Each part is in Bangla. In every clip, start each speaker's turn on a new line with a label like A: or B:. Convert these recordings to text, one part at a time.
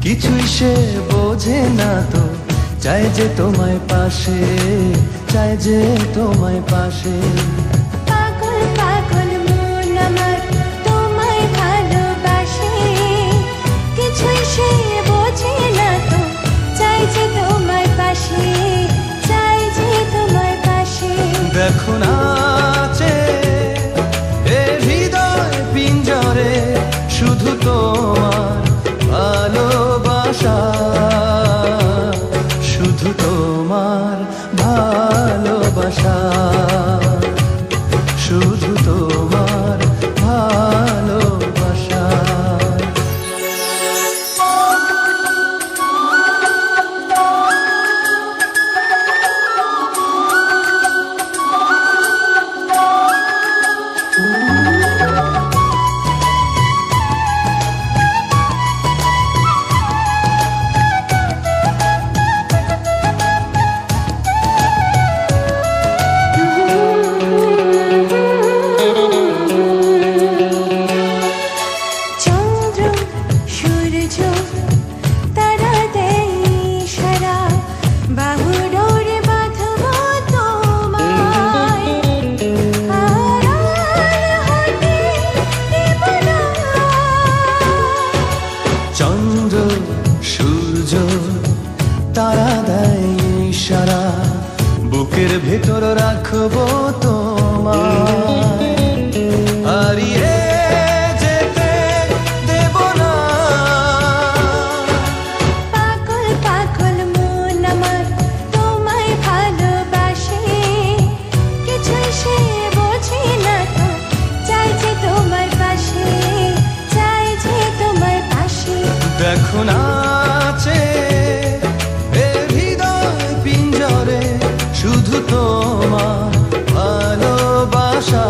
A: কিছুই সে বোঝে না তো, চাই যে তোমায় পাশে, চাই যে তোমায় পাশে।
B: পাগল পাগল মন আমার তোমায় ভালোবাসে, কিছুই সে বোঝে না তো, চাই যে তোমায় পাশে, চাই যে তোমায় পাশে।
A: দেখো নাচে এ হৃদয় পিঞ্জরে, শুধু তোমার ভালোবাসা, শুধু তোমার ভালোবাসা, শুধু তোমার ভালোবাসা। চন্দ্র সূর্য তারা দেয় ইশারা, বুকের ভেতর রাখবো তোমায়, হারিয়ে যেতে দেব না।
B: পাগল পাগল মন আমার তোমায় ভালোবাসে, কিছুই সে বোঝে না তো, চাই যে তোমার পাশে, চাই যে তোমার পাশে।
A: দেখো নাচে এ হৃদয় পিঞ্জরে, শুধু তোমার ভালোবাসা,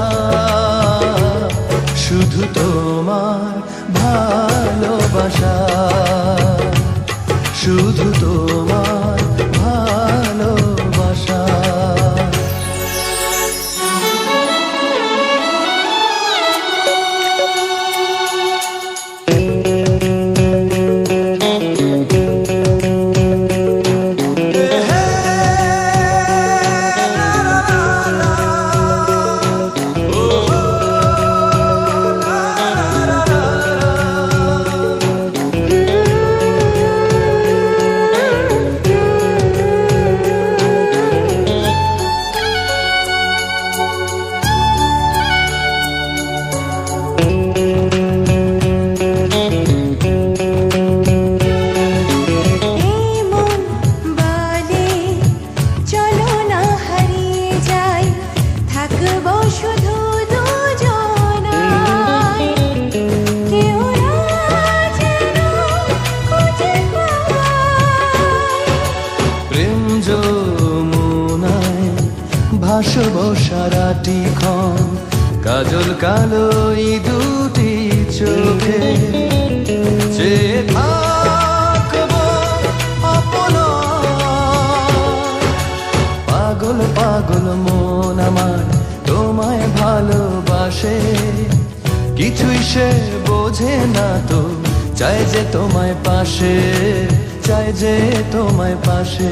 A: শুধু তোমার ভালোবাসা, শুধু তোমার ভালোবাসা। ভাসবো সারাটি ক্ষণ, কাজল কালো এই দুটি চোখে, যে থাকবো অপলক। পাগল পাগল মন আমার তোমায় ভালোবাসে, কিছুই সে বোঝে না তো, চাই যে তোমায় পাশে, চাই যে তোমায় পাশে।